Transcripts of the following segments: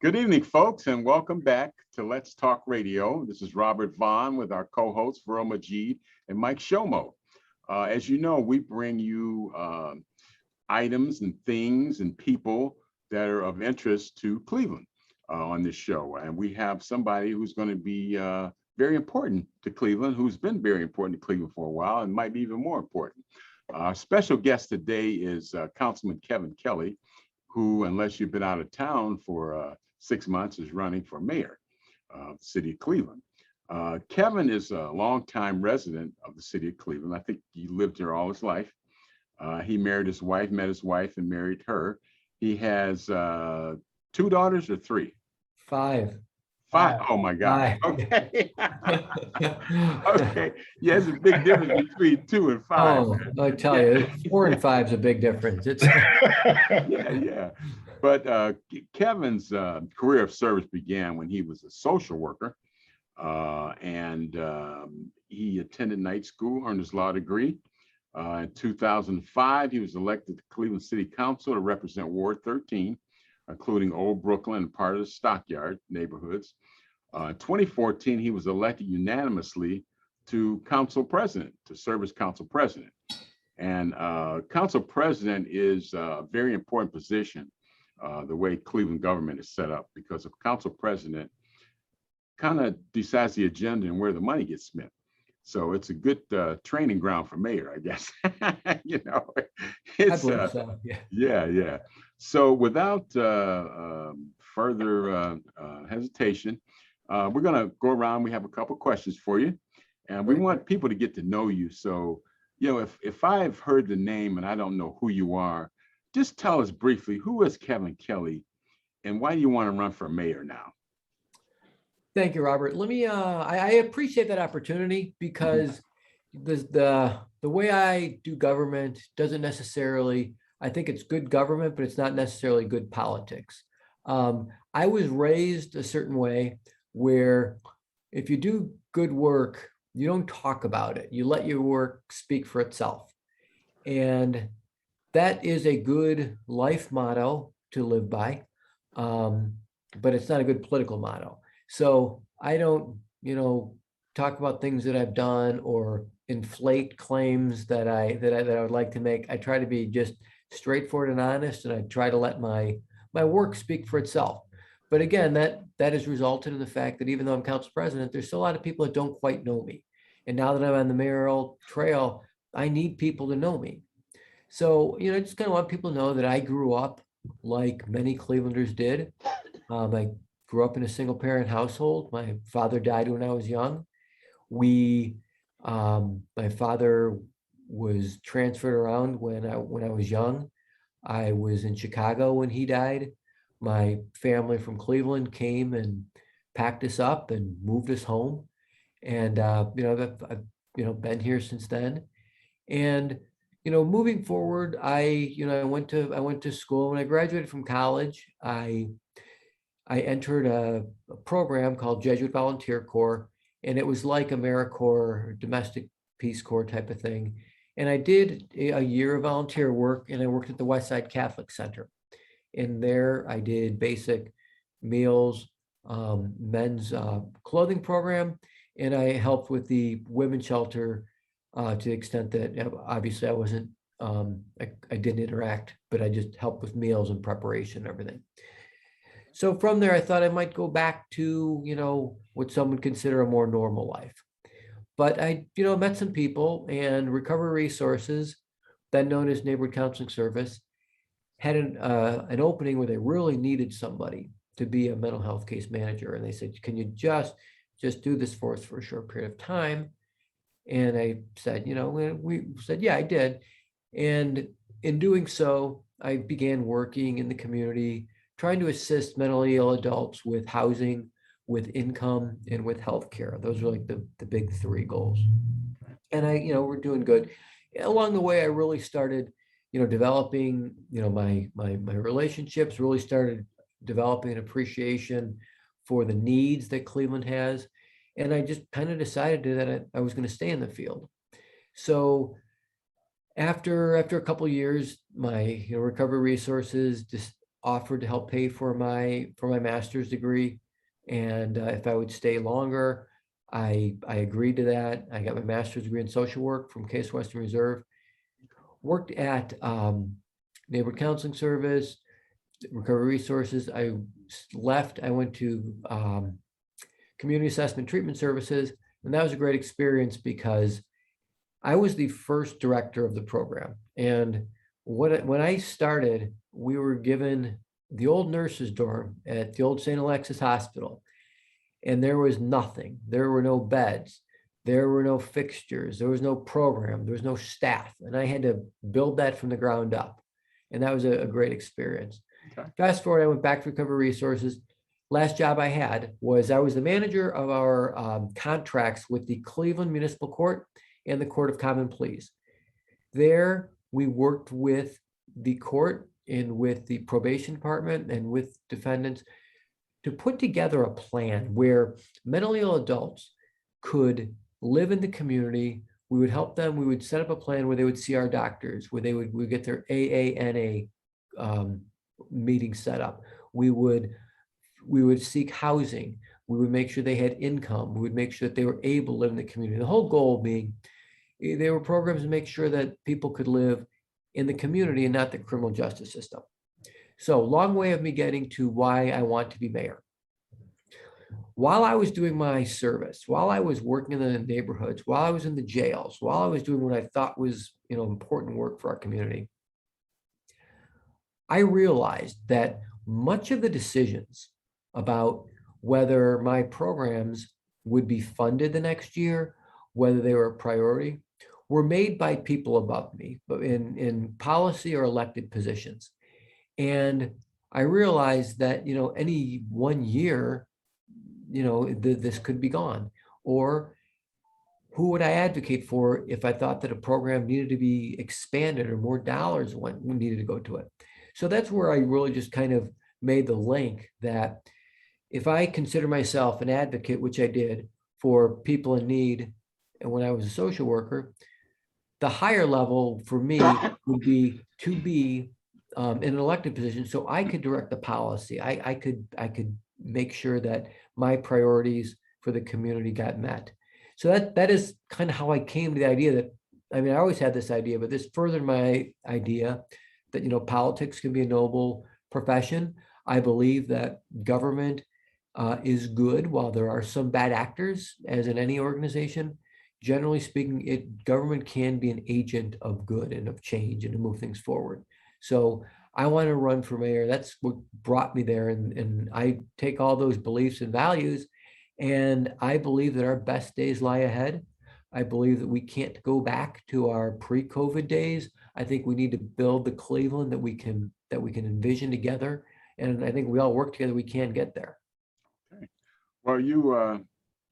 Good evening, folks, and welcome back to Let's Talk Radio. This is Robert Vaughn with our co-hosts, Verl Majid and Mike Shomo. As you know, we bring you items and things and people that are of interest to Cleveland on this show. And we have somebody who's going to be very important to Cleveland, who's been very important to Cleveland for a while and might be even more important. Our special guest today is Councilman Kelley, who, unless you've been out of town for 6 months, is running for mayor of the city of Cleveland. Kevin is a longtime resident of the city of Cleveland. I think he lived here all his life. He met his wife and married her. He has 2 daughters or 3? 5. Oh my God. 5. Okay. Okay. Yeah, there's a big difference between 2 and 5. Oh, I tell you, 4 and 5 is a big difference. It's yeah. But Kevin's career of service began when he was a social worker, and he attended night school, earned his law degree. In 2005, he was elected to Cleveland City Council to represent Ward 13, including Old Brooklyn and part of the Stockyard neighborhoods. In 2014, he was elected unanimously to serve as council president. And council president is a very important position, the way Cleveland government is set up, because a council president kind of decides the agenda and where the money gets spent. So it's a good training ground for mayor, I guess. You know, it's so. Yeah. So without further hesitation, we're going to go around. We have a couple questions for you, and we want people to get to know you. So, you know, if I've heard the name and I don't know who you are, just tell us briefly, who is Kevin Kelley, and why do you want to run for mayor now? Thank you, Robert. Let me, I appreciate that opportunity, because the way I do government doesn't necessarily, I think it's good government, but it's not necessarily good politics. I was raised a certain way where if you do good work, you don't talk about it. You let your work speak for itself. And that is a good life motto to live by, but it's not a good political motto. So I don't, talk about things that I've done or inflate claims that I would like to make. I try to be just straightforward and honest, and I try to let my work speak for itself. But again, that has resulted in the fact that even though I'm council president, there's still a lot of people that don't quite know me. And now that I'm on the mayoral trail, I need people to know me. So, I just kind of want people to know that I grew up like many Clevelanders did. I grew up in a single parent household. My father died when I was young. My father was transferred around when I was young. I was in Chicago when he died. My family from Cleveland came and packed us up and moved us home. And, I've been here since then. And, moving forward, I went to school. When I graduated from college, I entered a program called Jesuit Volunteer Corps, and it was like AmeriCorps, domestic Peace Corps type of thing. And I did a year of volunteer work, and I worked at the West Side Catholic Center. And there I did basic meals, men's clothing program, and I helped with the women's shelter to the extent that obviously I wasn't, I didn't interact, but I just helped with meals and preparation and everything. So from there, I thought I might go back to, what some would consider a more normal life. But I, met some people, and Recovery Resources, then known as Neighborhood Counseling Service, had an opening where they really needed somebody to be a mental health case manager. And they said, can you just do this for us for a short period of time? And I said, we said, yeah, I did. And in doing so, I began working in the community, trying to assist mentally ill adults with housing, with income, and with healthcare. Those are like the big 3 goals. And we're doing good. Along the way, I really started, developing, my relationships, really started developing an appreciation for the needs that Cleveland has. And I just kind of decided that I was going to stay in the field. So after a couple of years, my Recovery Resources just offered to help pay for my master's degree, and if I would stay longer, I agreed to that. I got my master's degree in social work from Case Western Reserve. Worked at neighborhood counseling service, recovery resources. I left. I went to community assessment treatment services, and that was a great experience because I was the first director of the program. And when I started, we were given the old nurses' dorm at the old St. Alexis Hospital, and there was nothing. There were no beds. There were no fixtures. There was no program. There was no staff. And I had to build that from the ground up. And that was a great experience. Okay. Fast forward, I went back to recovery resources. Last job I had was I was the manager of our contracts with the Cleveland Municipal Court and the Court of Common Pleas. There, we worked with the court and with the probation department and with defendants to put together a plan where mentally ill adults could live in the community. We would help them. We would set up a plan where they would see our doctors, where they would get their AANA meeting set up. We would seek housing. We would make sure they had income. We would make sure that they were able to live in the community. The whole goal being, there were programs to make sure that people could live in the community and not the criminal justice system. So, long way of me getting to why I want to be mayor. While I was doing my service, while I was working in the neighborhoods, while I was in the jails, while I was doing what I thought was, important work for our community, I realized that much of the decisions about whether my programs would be funded the next year, whether they were a priority, were made by people above me, but in policy or elected positions. And I realized that, any one year, this could be gone. Or who would I advocate for if I thought that a program needed to be expanded or more dollars needed to go to it? So that's where I really just kind of made the link that if I consider myself an advocate, which I did for people in need, and when I was a social worker, the higher level for me would be to be in an elected position, so I could direct the policy. I could make sure that my priorities for the community got met. So that is kind of how I came to the idea that, I always had this idea, but this furthered my idea that, politics can be a noble profession. I believe that government is good while there are some bad actors, as in any organization. Generally speaking, government can be an agent of good and of change and to move things forward. So I want to run for mayor. That's what brought me there. And I take all those beliefs and values, and I believe that our best days lie ahead. I believe that we can't go back to our pre-COVID days. I think we need to build the Cleveland that we can envision together. And I think we all work together, we can get there. Okay. Well, you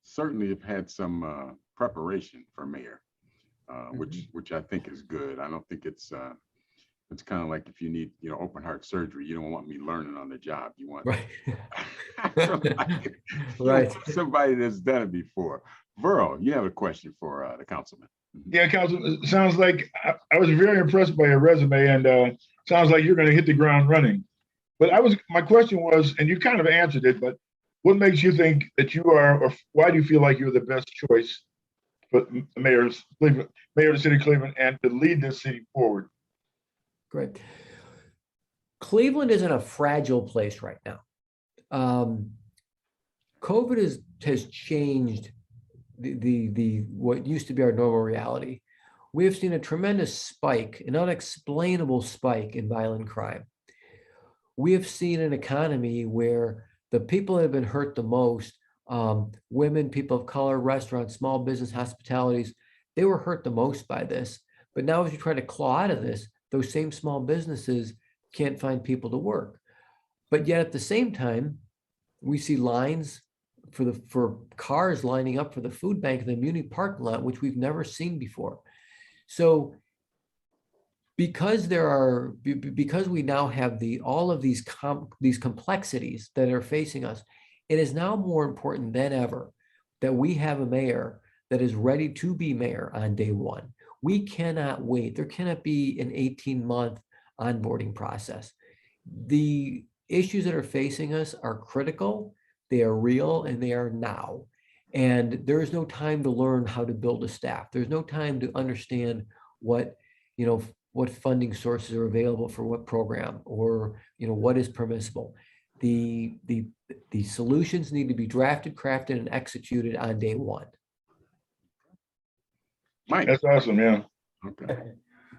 certainly have had some preparation for mayor, which I think is good. I don't think it's kind of like if you need open heart surgery, you don't want me learning on the job. You want somebody, right. Somebody that's done it before. Verl, you have a question for the councilman. Yeah, Councilman, it sounds like I was very impressed by your resume, and sounds like you're going to hit the ground running. But my question was, and you kind of answered it, but what makes you think that you are, or why do you feel like you're the best choice for mayor of the city of Cleveland and to lead this city forward? Great. Cleveland is in a fragile place right now. COVID has changed the what used to be our normal reality. We have seen a tremendous spike, an unexplainable spike in violent crime. We have seen an economy where the people that have been hurt the most, women, people of color, restaurants, small business, hospitalities, they were hurt the most by this. But now as you try to claw out of this, those same small businesses can't find people to work. But yet at the same time, we see lines for cars lining up for the food bank in the Muni parking lot, which we've never seen before. So because we now have all of these complexities that are facing us, it is now more important than ever that we have a mayor that is ready to be mayor on day one. We cannot wait. There cannot be an 18-month onboarding process. The issues that are facing us are critical, they are real, and they are now. And there is no time to learn how to build a staff. There's no time to understand what, you know, what funding sources are available for what program, or, you know, what is permissible. The solutions need to be drafted, crafted, and executed on day one. Mike. That's awesome, yeah. Okay.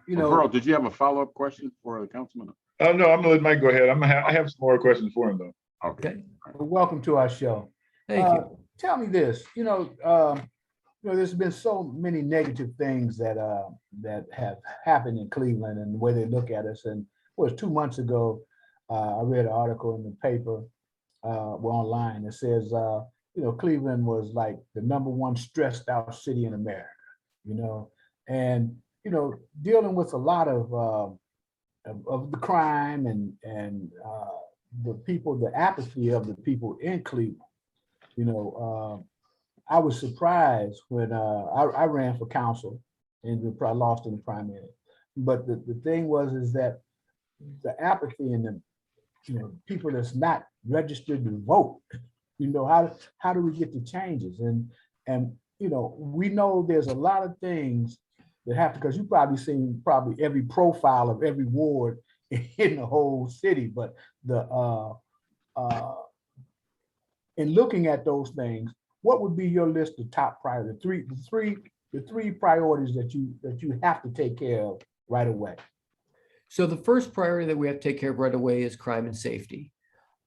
You Well, know, Verl, did you have a follow-up question for the councilman? Oh, no, I'm gonna let Mike go ahead. I have some more questions for him, though. Okay. Okay, welcome to our show. thank you. Tell me this, there's been so many negative things that have happened in Cleveland and the way they look at us. And it was 2 months ago, I read an article in the paper, online that says, Cleveland was like the #1 stressed out city in America, and dealing with a lot of the crime and the people, the apathy of the people in Cleveland. I was surprised when I ran for council and we probably lost in the primary. But the thing is that the apathy and the people that's not registered to vote, how do we get the changes? And we know there's a lot of things that have to, because you've probably seen every profile of every ward in the whole city, but in looking at those things, what would be your list of top priorities? The three priorities that you have to take care of right away. So the first priority that we have to take care of right away is crime and safety.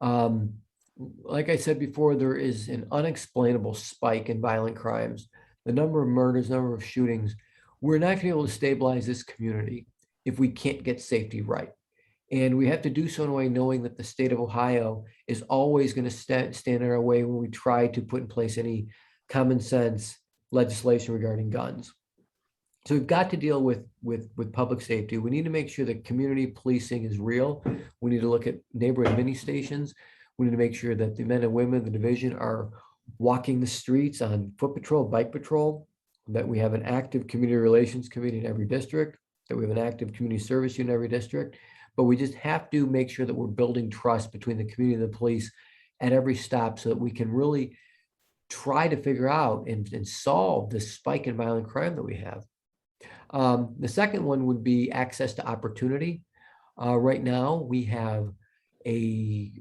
Like I said before, there is an unexplainable spike in violent crimes. The number of murders, number of shootings. We're not going to be able to stabilize this community if we can't get safety right. And we have to do so in a way knowing that the state of Ohio is always going to stand in our way when we try to put in place any common sense legislation regarding guns. So we've got to deal with public safety. We need to make sure that community policing is real. We need to look at neighborhood mini stations. We need to make sure that the men and women of the division are walking the streets on foot patrol, bike patrol, that we have an active community relations committee in every district, that we have an active community service unit in every district. But we just have to make sure that we're building trust between the community and the police at every stop so that we can really try to figure out and solve this spike in violent crime that we have. The second one would be access to opportunity. Right now, we have a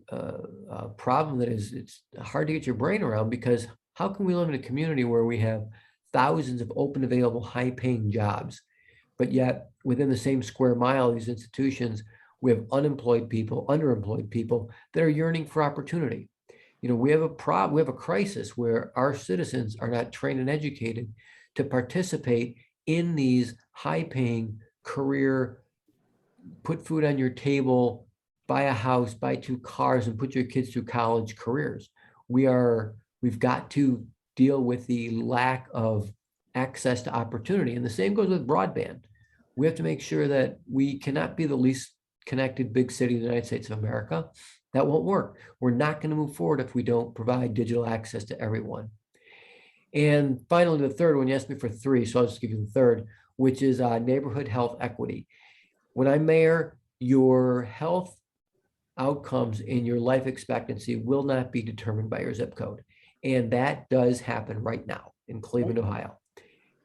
problem that it's hard to get your brain around, because how can we live in a community where we have thousands of open, available, high-paying jobs, but yet within the same square mile of these institutions, we have unemployed people, underemployed people that are yearning for opportunity. We have a crisis where our citizens are not trained and educated to participate in these high-paying career, put food on your table, buy a house, buy 2 cars, and put your kids through college careers. We've got to deal with the lack of access to opportunity. And the same goes with broadband. We have to make sure that we cannot be the least connected big city in the United States of America. That won't work. We're not going to move forward if we don't provide digital access to everyone. And finally, the third one, you asked me for 3, so I'll just give you the third, which is neighborhood health equity. When I'm mayor, your health outcomes and your life expectancy will not be determined by your zip code. And that does happen right now in Cleveland, Ohio.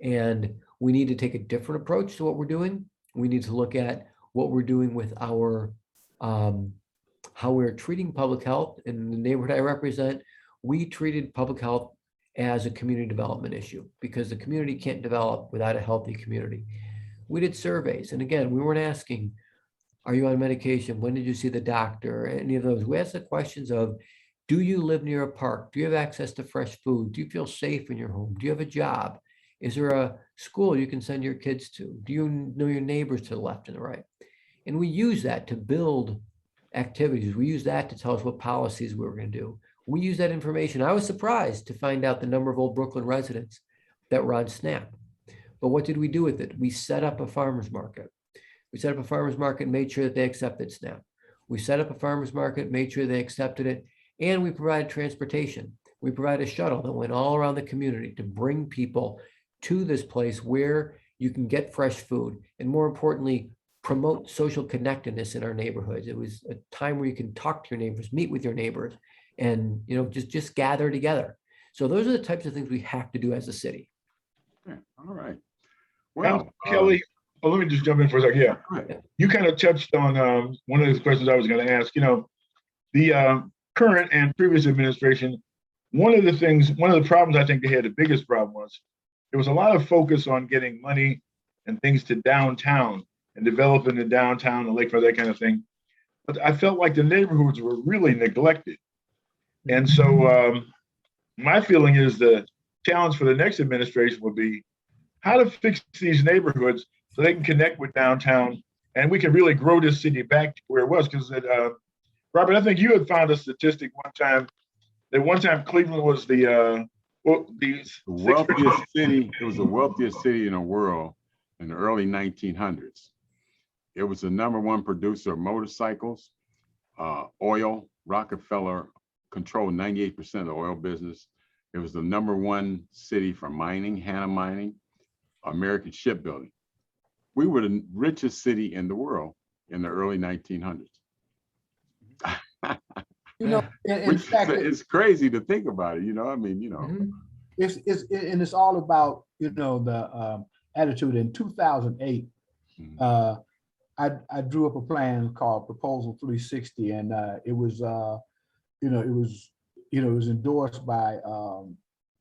And we need to take a different approach to what we're doing. We need to look at what we're doing with our, how we're treating public health. In the neighborhood I represent, we treated public health as a community development issue, because the community can't develop without a healthy community. We did surveys. And again, we weren't asking, are you on medication? When did you see the doctor? Any of those. We asked the questions of, do you live near a park? Do you have access to fresh food? Do you feel safe in your home? Do you have a job? Is there a school you can send your kids to? Do you know your neighbors to the left and the right? And we use that to build activities. We use that to tell us what policies we were going to do. We use that information. I was surprised to find out the number of old Brooklyn residents that were on SNAP. But what did we do with it? We set up a farmer's market. We set up a farmer's market and made sure that they accepted SNAP. We set up a farmer's market, made sure they accepted it, and we provided transportation. We provided a shuttle that went all around the community to bring people to this place where you can get fresh food, and more importantly, promote social connectedness in our neighborhoods. It was a time where you can talk to your neighbors, meet with your neighbors, and just gather together. So those are the types of things we have to do as a city. Yeah, all right. Well, Well, Kelley, let me just jump in for a second. Yeah, right. you kind of touched on one of the questions I was going to ask. The current and previous administration, one of the problems I think they had, the biggest problem was there was a lot of focus on getting money and things to downtown and developing the downtown, the lakefront, that kind of thing. But I felt like the neighborhoods were really neglected. And so my feeling is the challenge for the next administration will be how to fix these neighborhoods so they can connect with downtown and we can really grow this city back to where it was. Because Robert, I think you had found a statistic one time that one time Cleveland was the wealthiest city. It was the wealthiest city in the world in the early 1900s. It was the #1 producer of motorcycles, oil. Rockefeller controlled 98% of the oil business. It was the #1 city for mining, Hanna Mining, American shipbuilding. We were the richest city in the world in the early 1900s. In fact, it's crazy to think about it. I mean, it's all about the attitude. In 2008, I drew up a plan called Proposal 360, and it was endorsed by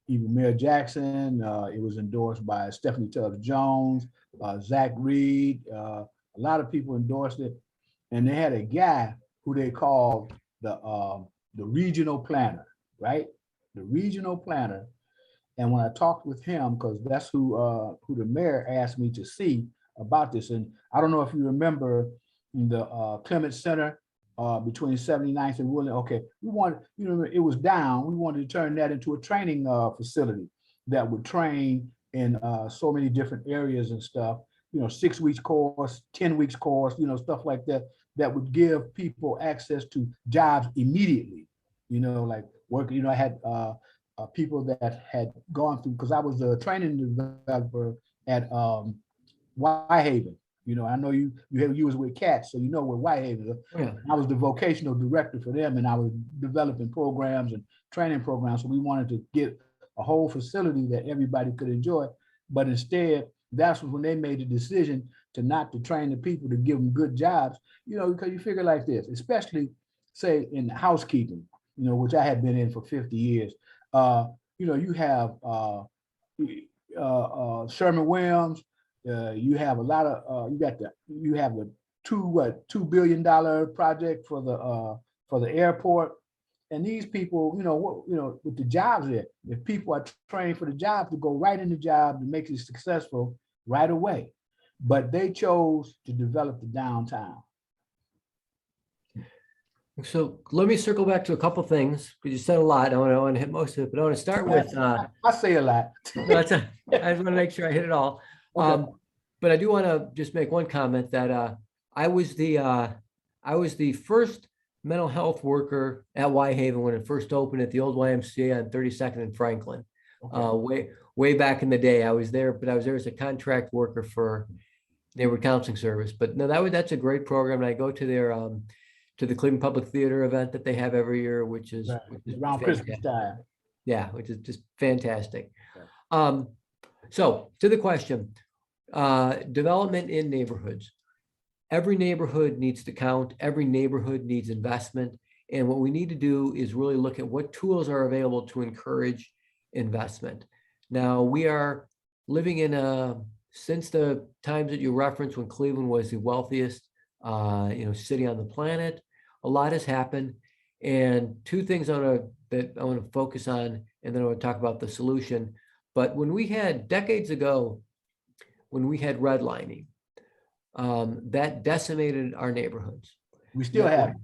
even Mayor Jackson. It was endorsed by Stephanie Tubbs Jones, Zach Reed. A lot of people endorsed it, and they had a guy who they called the regional planner, right? The regional planner. And when I talked with him, because that's who the mayor asked me to see about this, and I don't know if you remember the Clement Center between 79th and Woodland. Okay, we wanted, it was down. We wanted to turn that into a training facility that would train in so many different areas and stuff. 6 weeks course, 10 weeks course, stuff like that, that would give people access to jobs immediately. Like work. I had people that had gone through, because I was a training developer at Whitehaven. I know you was with Cats, so you know where Whitehaven is. Yeah. I was the vocational director for them, and I was developing programs and training programs. So we wanted to get a whole facility that everybody could enjoy. But instead, that's when they made the decision not to train the people, to give them good jobs. Because you figure like this, especially say in housekeeping, which I had been in for 50 years. You have Sherman Williams. You have a lot of you have the $2 billion project for the airport, and these people, with the jobs there, if people are trained for the job, to go right in the job and make it successful right away, but they chose to develop the downtown. So let me circle back to a couple things, because you said a lot. I want to hit most of it, but I want to start with. I say a lot. No, I just want to make sure I hit it all. Okay. But I do want to just make one comment that I was the first mental health worker at Whitehaven when it first opened at the old YMCA on 32nd and Franklin. Way back in the day, I was there, but I was there as a contract worker for neighborhood counseling service. But no, that's a great program, and I go to their to the Cleveland Public Theater event that they have every year, which is around Christmas time. Yeah, which is just fantastic. So to the question, development in neighborhoods. Every neighborhood needs to count. Every neighborhood needs investment. And what we need to do is really look at what tools are available to encourage investment. Now, we are living in since the times that you referenced, when Cleveland was the wealthiest city on the planet, a lot has happened. And two things that I want to focus on, and then I want to talk about the solution. But when we had decades ago, when we had redlining, that decimated our neighborhoods. We still have.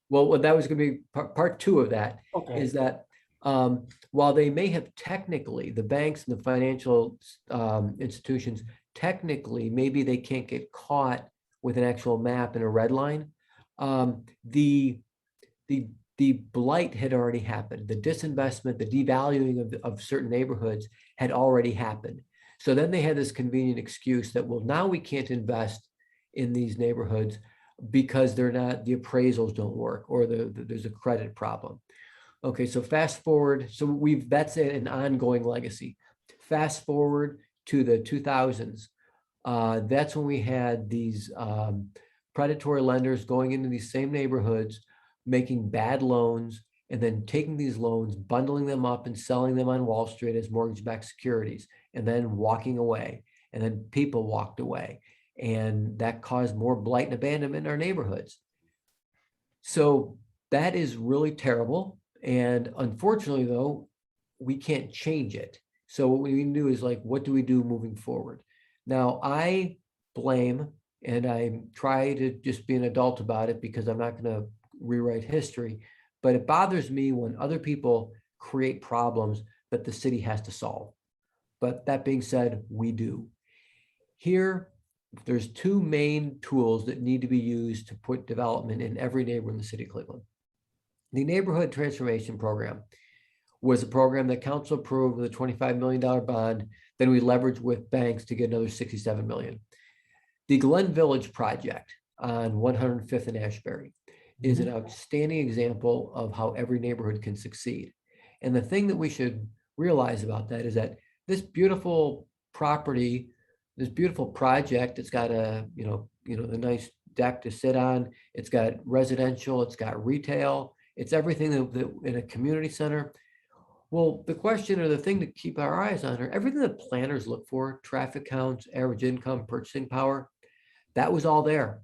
Well, that was going to be part two of that. Okay. Is that while they may have technically, the banks and the financial institutions, technically, maybe they can't get caught with an actual map and a red line. The blight had already happened. The disinvestment, the devaluing of certain neighborhoods had already happened. So then they had this convenient excuse that, well, now we can't invest in these neighborhoods because the appraisals don't work, or there's a credit problem. Okay, so fast forward, so that's an ongoing legacy. Fast forward to the 2000s. That's when we had these predatory lenders going into these same neighborhoods, making bad loans, and then taking these loans, bundling them up and selling them on Wall Street as mortgage-backed securities, and then walking away. And then people walked away. And that caused more blight and abandonment in our neighborhoods. So that is really terrible. And unfortunately, though, we can't change it. So what we need to do is, like, what do we do moving forward? Now, I blame, and I try to just be an adult about it because I'm not going to rewrite history, but it bothers me when other people create problems that the city has to solve. But that being said, we do. Here, there's two main tools that need to be used to put development in every neighborhood in the city of Cleveland. The Neighborhood Transformation Program was a program that council approved with a $25 million bond. Then we leveraged with banks to get another $67 million. The Glen Village project on 105th and Ashbury is an outstanding example of how every neighborhood can succeed. And the thing that we should realize about that is that this beautiful property, this beautiful project, it's got a nice deck to sit on. It's got residential, it's got retail, it's everything that in a community center. Well, the question, or the thing to keep our eyes on, are everything that planners look for: traffic counts, average income, purchasing power. That was all there.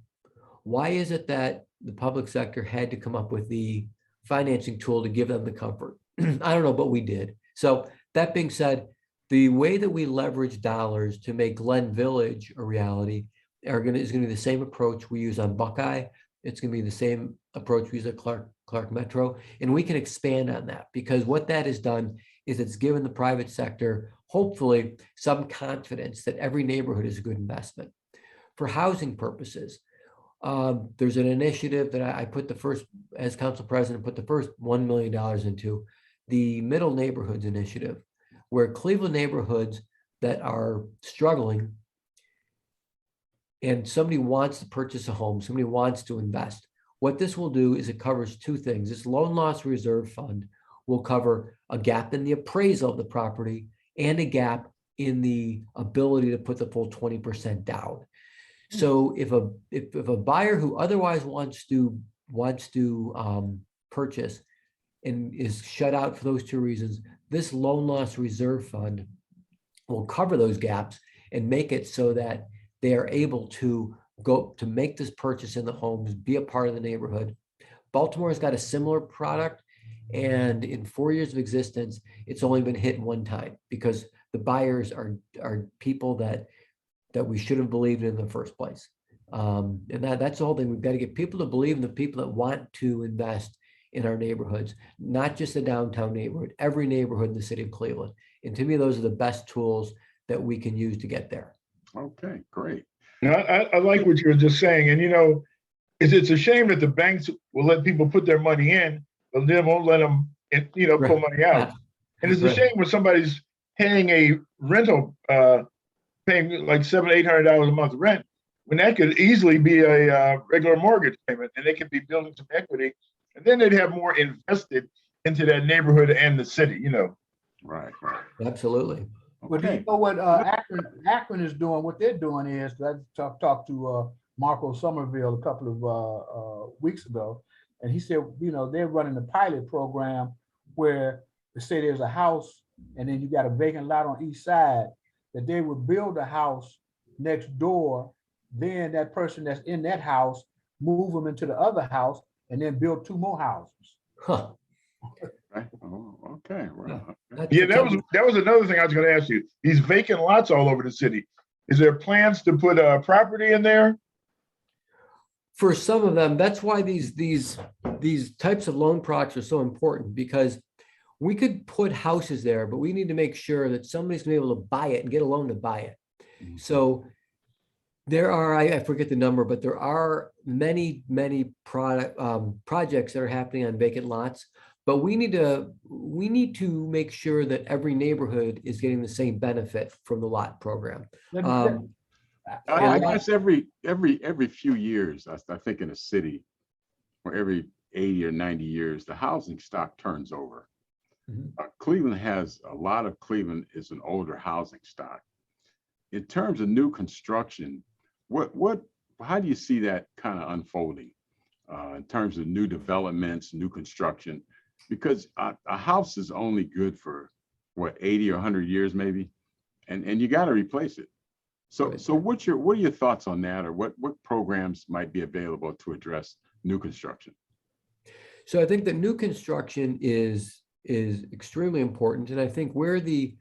Why is it that the public sector had to come up with the financing tool to give them the comfort? I don't know, but we did. So that being said, the way that we leverage dollars to make Glen Village a reality is going to be the same approach we use on Buckeye. It's going to be the same approach we use at Clark Metro. And we can expand on that, because what that has done is it's given the private sector, hopefully, some confidence that every neighborhood is a good investment. For housing purposes, there's an initiative that I put the first, as council president, put the first $1 million into, the Middle Neighborhoods Initiative, where Cleveland neighborhoods that are struggling and somebody wants to purchase a home, somebody wants to invest. What this will do is it covers two things. This loan loss reserve fund will cover a gap in the appraisal of the property and a gap in the ability to put the full 20% down. So if a buyer who otherwise wants to purchase and is shut out for those two reasons, this loan loss reserve fund will cover those gaps and make it so that they are able to go to make this purchase in the homes, be a part of the neighborhood. Baltimore's got a similar product, and in 4 years of existence, it's only been hit one time because the buyers are people that we should have believed in the first place. And that's the whole thing. We've got to get people to believe in the people that want to invest in our neighborhoods, not just the downtown neighborhood, every neighborhood in the city of Cleveland. And to me, those are the best tools that we can use to get there. Okay, great. Now, I like what you were just saying. And, it's a shame that the banks will let people put their money in, but then won't let them, pull money out. And it's a shame when somebody's paying a rental, paying like $700-800 a month rent, when that could easily be a regular mortgage payment, and they could be building some equity, and then they'd have more invested into that neighborhood and the city. Right. Absolutely. But do you know what Akron is doing? What they're doing is, I talked to Marco Somerville a couple of weeks ago, and he said, they're running a pilot program where they say there's a house and then you got a vacant lot on each side, that they would build a house next door. Then that person that's in that house, move them into the other house and then build two more houses. Huh. Right. Oh, okay. Well, Yeah, that was another thing I was going to ask you. These vacant lots all over the city. Is there plans to put property in there? For some of them, that's why these types of loan products are so important, because we could put houses there, but we need to make sure that somebody's gonna be able to buy it and get a loan to buy it. Mhm. So there are, I forget the number, but there are many projects that are happening on vacant lots. But we need to make sure that every neighborhood is getting the same benefit from the lot program. Let I guess every few years, I think in a city, or every 80 or 90 years, the housing stock turns over. Mhm. Cleveland has a lot of Cleveland is an older housing stock. In terms of new construction, how do you see that kind of unfolding in terms of new developments, new construction? Because a house is only good for what, 80 or 100 years maybe, and you got to replace it. So Right. so what are your thoughts on that, or what programs might be available to address new construction? So I think that new construction is extremely important, and I think where the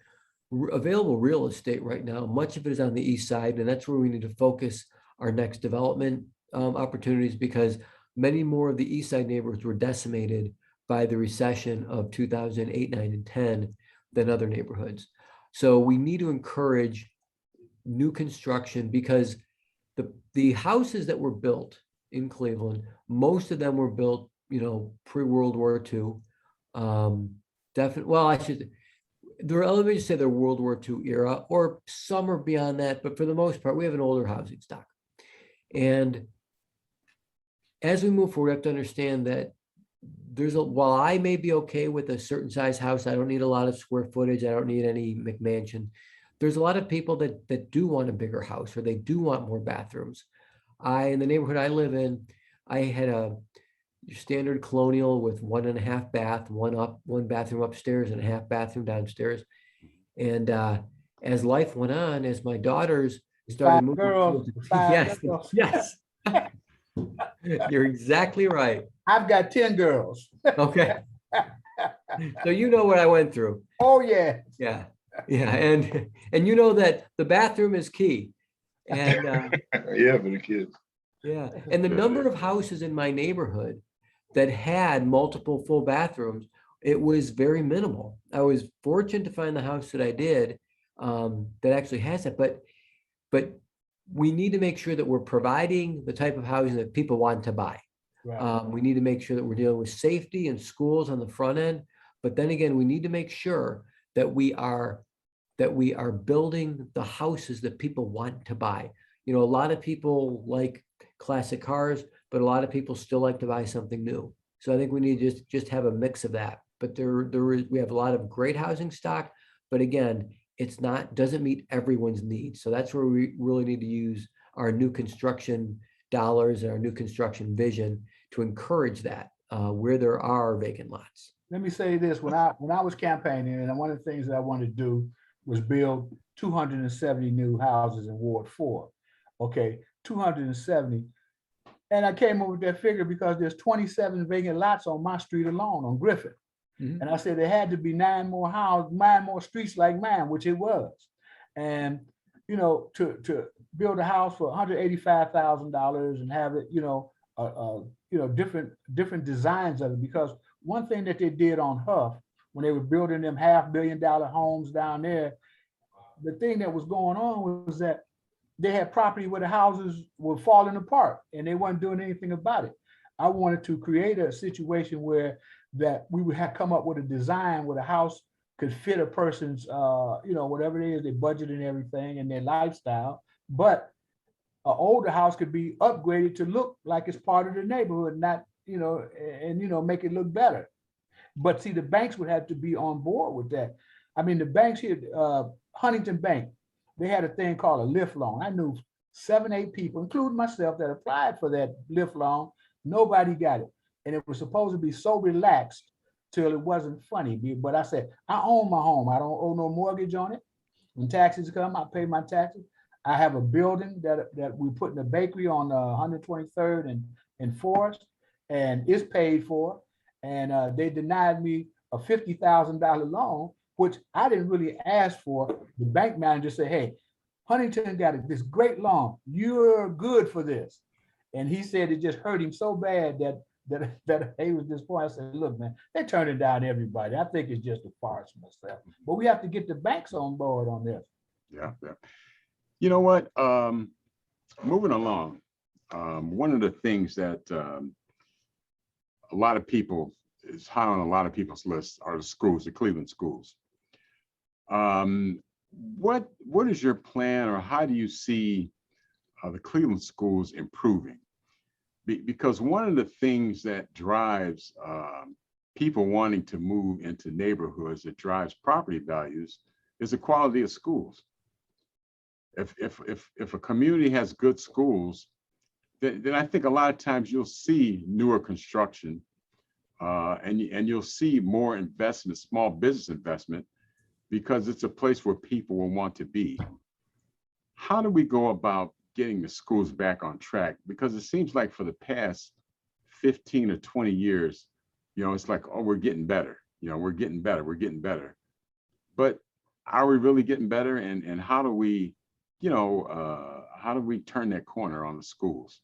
available real estate right now, much of it is on the east side, and that's where we need to focus our next development opportunities, because many more of the east side neighborhoods were decimated by the recession of 2008, 9, and 10 than other neighborhoods. So we need to encourage new construction, because the houses that were built in Cleveland, most of them were built, pre-World War II. Definitely, well, let me just say they're World War II era, or some are beyond that, but for the most part, we have an older housing stock. And as we move forward, we have to understand that while I may be okay with a certain size house, I don't need a lot of square footage, I don't need any McMansion. There's a lot of people that do want a bigger house, or they do want more bathrooms. In the neighborhood I live in, I had a standard colonial with 1.5 bath, one bathroom upstairs and a half bathroom downstairs. And as life went on, as my daughters started Five moving, girls, yes, girls. yes, you're exactly right. I've got 10 girls. Okay, so you know what I went through. Oh, yeah. Yeah, and you know that the bathroom is key, and Yeah, for the kids. yeah, and the number of houses in my neighborhood that had multiple full bathrooms, it was very minimal. I was fortunate to find the house that I did that actually has it, but we need to make sure that we're providing the type of housing that people want to buy. Right. We need to make sure that we're dealing with safety and schools on the front end, but then again, we need to make sure that we are building the houses that people want to buy. A lot of people like classic cars, but a lot of people still like to buy something new. So I think we need to just have a mix of that. But we have a lot of great housing stock, but again, doesn't meet everyone's needs. So that's where we really need to use our new construction dollars and our new construction vision to encourage that where there are vacant lots. Let me say this, when I was campaigning, and one of the things that I wanted to do was build 270 new houses in Ward 4. Okay, 270. And I came up with that figure because there's 27 vacant lots on my street alone on Griffith. Mhm. And I said there had to be 9 more streets like mine, which it was. And to build a house for $185,000 and have it, different designs of it. Because one thing that they did on Huff when they were building them $500 million homes down there, the thing that was going on was that they had property where the houses were falling apart and they weren't doing anything about it. I wanted to create a situation where that we would have come up with a design where the house could fit a person's, whatever it is, their budget and everything and their lifestyle. But an older house could be upgraded to look like it's part of the neighborhood, not, make it look better. But see, the banks would have to be on board with that. I mean, the banks here, Huntington Bank, they had a thing called a lift loan. I knew 7, 8 people, including myself, that applied for that lift loan. Nobody got it. And it was supposed to be so relaxed till it wasn't funny. But I said, I own my home. I don't owe no mortgage on it. When taxes come, I pay my taxes. I have a building that we put in a bakery on 123rd and Forest, and it's paid for. And they denied me a $50,000 loan, which I didn't really ask for. The bank manager said, hey, Huntington got this great loan. You're good for this. And he said it just hurt him so bad that he was disappointed. I said, look, man, they're turning down everybody. I think it's just a farce myself. But we have to get the banks on board on this. Yeah. You know what? Moving along, one of the things that a lot of people is high on a lot of people's lists are the schools, the Cleveland schools. What is your plan, or how do you see the Cleveland schools improving? Because one of the things that drives people wanting to move into neighborhoods, that drives property values, is the quality of schools. If a community has good schools, then I think a lot of times you'll see newer construction, and you'll see more investment, small business investment, because it's a place where people will want to be. How do we go about getting the schools back on track? Because it seems like for the past 15 or 20 years, it's like, oh, we're getting better. We're getting better. We're getting better. But are we really getting better? And how do we, how do we turn that corner on the schools?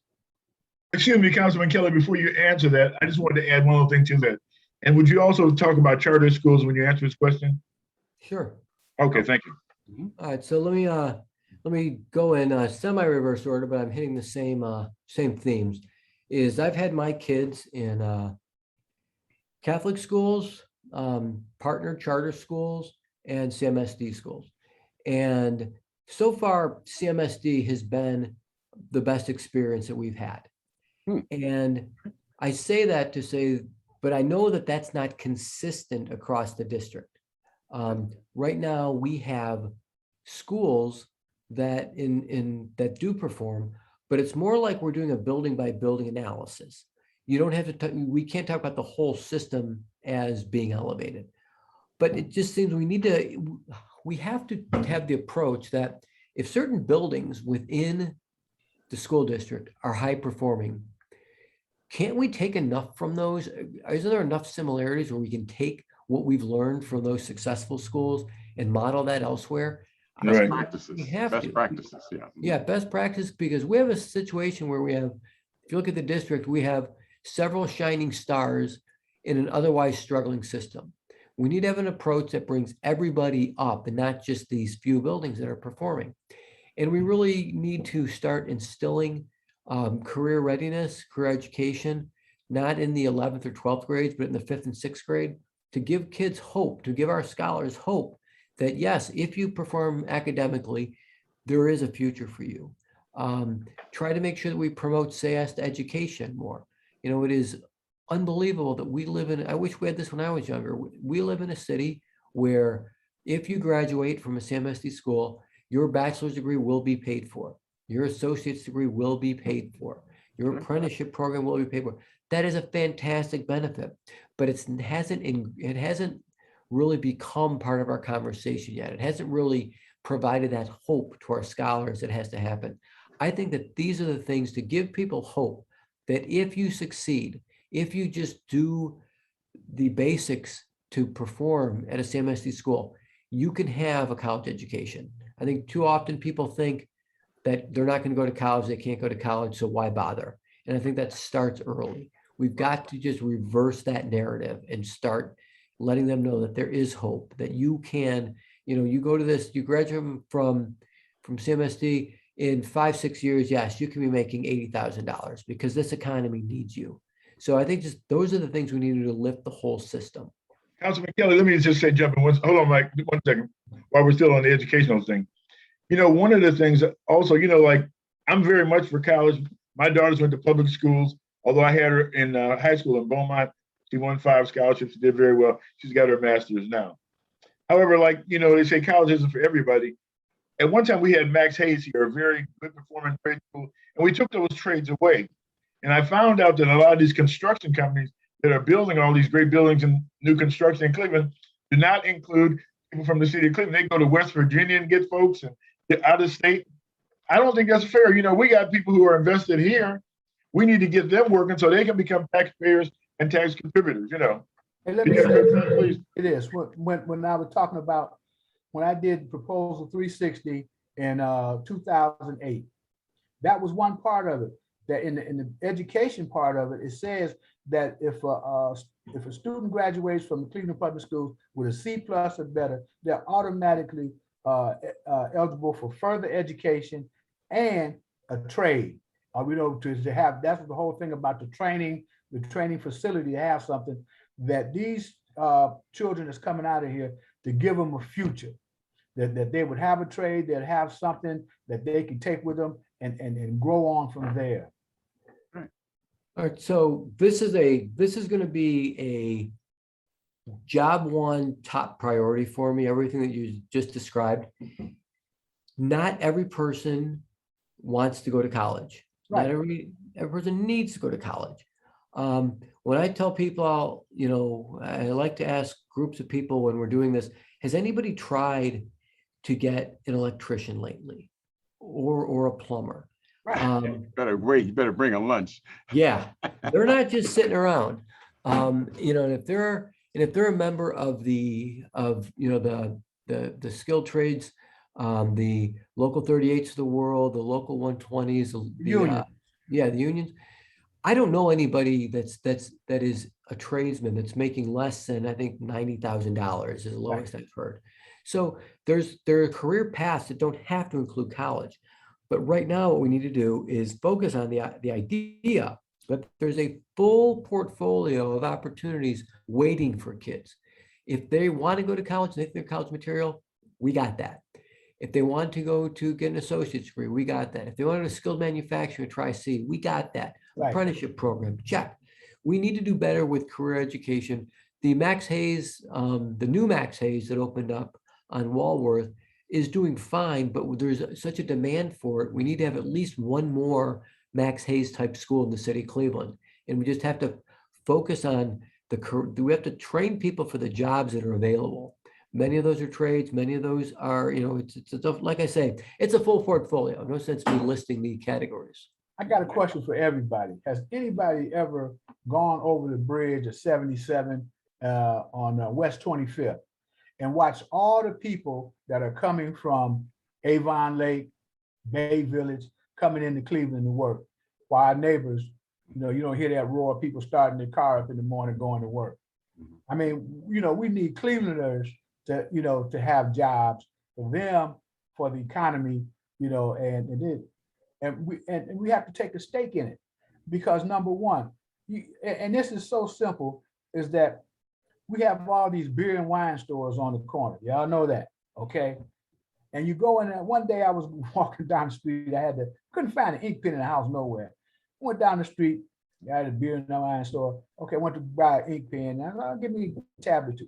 Excuse me, Councilman Kelley, before you answer that, I just wanted to add one other thing to that. And would you also talk about charter schools when you answer this question? Sure. Okay, thank you. All right, so let me go in semi-reverse order, but I'm hitting the same themes. I've had my kids in Catholic schools, partner charter schools, and CMSD schools. And so far, CMSD has been the best experience that we've had. And I say that to say, but I know that that's not consistent across the district. Right now, we have schools that that do perform, but it's more like we're doing a building by building analysis. You don't have to, we can't talk about the whole system as being elevated, but it just seems we have to have the approach that if certain buildings within the school district are high performing, can't we take enough from those? Isn't there enough similarities where we can take what we've learned from those successful schools and model that elsewhere? Best practices. We have best to. practices, yeah. Yeah, best practice, because we have a situation where we have, if you look at the district, we have several shining stars in an otherwise struggling system. We need to have an approach that brings everybody up and not just these few buildings that are performing. And we really need to start instilling career readiness, career education, not in the 11th or 12th grades, but in the 5th and 6th grade, to give kids hope, to give our scholars hope that yes, if you perform academically, there is a future for you. Try to make sure that we promote SAST education more. It is unbelievable that we live in, I wish we had this when I was younger. We live in a city where if you graduate from a CMSD school, your bachelor's degree will be paid for. Your associate's degree will be paid for. Your apprenticeship program will be paid for. That is a fantastic benefit, but it hasn't really become part of our conversation yet. It hasn't really provided that hope to our scholars that has to happen. I think that these are the things to give people hope that if you succeed, if you just do the basics to perform at a CMSD school, you can have a college education. I think too often people think that they're not going to go to college, they can't go to college, so why bother? And I think that starts early. We've got to just reverse that narrative and start letting them know that there is hope, that you can, you go to this, you graduate from CMSD in 5-6 years, yes, you can be making $80,000 because this economy needs you. So I think just those are the things we need to do to lift the whole system. Councilman Kelley, let me just say, jump in. Hold on, Mike, 1 second, while we're still on the educational thing. One of the things also, like I'm very much for college. My daughters went to public schools, although I had her in high school in Beaumont. She won 5 scholarships, did very well. She's got her master's now. However, they say college isn't for everybody. At one time we had Max Hayes here, a very good performing trade school, and we took those trades away. And I found out that a lot of these construction companies that are building all these great buildings and new construction in Cleveland do not include people from the city of Cleveland. They go to West Virginia and get folks and get out of state. I don't think that's fair. We got people who are invested here. We need to get them working so they can become taxpayers and tax contributors, And let me say, it is when I was talking about when I did proposal 360 in 2008, that was one part of it. That in the education part of it, it says that if a student graduates from the Cleveland Public Schools with a C+ or better, they're automatically eligible for further education and a trade. To have, that's the whole thing about the training facility, to have something that these children that's coming out of here, to give them a future, that they would have a trade, they'd have something that they can take with them and grow on from there. All right, so this is going to be a job one top priority for me, everything that you just described. Not every person wants to go to college. Right. Not every person needs to go to college. When I tell people, I like to ask groups of people when we're doing this, has anybody tried to get an electrician lately or a plumber? Right. You better bring a lunch. Yeah, they're not just sitting around. And if they're a member of the skilled trades, the local 38s of the world, the local 120s, Union. The unions. I don't know anybody that is a tradesman that's making less than, I think, $90,000 is the lowest I've heard. So there are career paths that don't have to include college. But right now, what we need to do is focus on the idea that there's a full portfolio of opportunities waiting for kids. If they want to go to college and they think they're college material, we got that. If they want to go to get an associate's degree, we got that. If they want a skilled manufacturing, Tri-C, we got that. Right. Apprenticeship program, check. We need to do better with career education. The Max Hayes, the new Max Hayes that opened up on Walworth is doing fine, but there's such a demand for it. We need to have at least one more Max Hayes type school in the city of Cleveland. And we just have to focus on we have to train people for the jobs that are available. Many of those are trades. Many of those are, like I say, it's a full portfolio. No sense me listing the categories. I got a question for everybody. Has anybody ever gone over the bridge of 77 on West 25th and watched all the people that are coming from Avon Lake, Bay Village, coming into Cleveland to work? While our neighbors, you don't hear that roar of people starting their car up in the morning going to work. I mean, we need Clevelanders to have jobs for them, for the economy, and we have to take a stake in it, because number one, and this is so simple, is that we have all these beer and wine stores on the corner. Y'all know that, okay? And you go in there. One day I was walking down the street. Couldn't find an ink pen in the house nowhere. Went down the street. I had a beer and wine store. Okay, went to buy an ink pen. I said, give me a tab or two.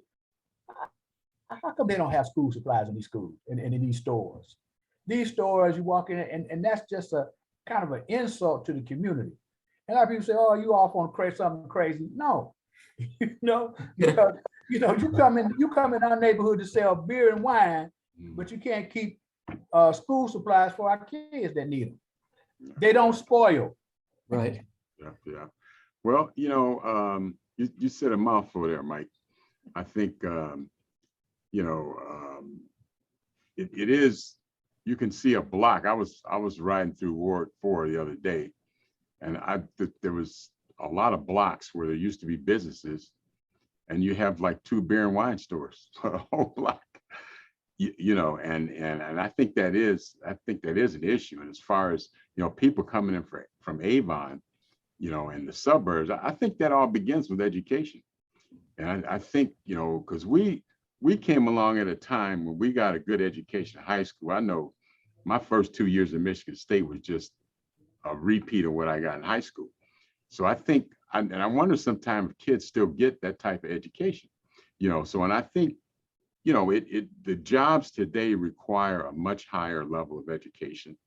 How come they don't have school supplies in these schools and in these stores? These stores, you walk in, and that's just a kind of an insult to the community. And a lot of people say, "Oh, you off on something crazy?" No, because you come in our neighborhood to sell beer and wine, but you can't keep school supplies for our kids that need them. They don't spoil. Right. Yeah. Well, you said a mouthful there, Mike. I think it is. You can see a block. I was riding through Ward 4 the other day, and there was a lot of blocks where there used to be businesses, and you have like 2 beer and wine stores for a whole block. And I think that is an issue. And as far as people coming in from Avon, in the suburbs, I think that all begins with education. And I think because we came along at a time when we got a good education in high school. I know my first 2 years in Michigan State was just a repeat of what I got in high school. So I think, and I wonder sometimes if kids still get that type of education, so, and I think, the jobs today require a much higher level of education.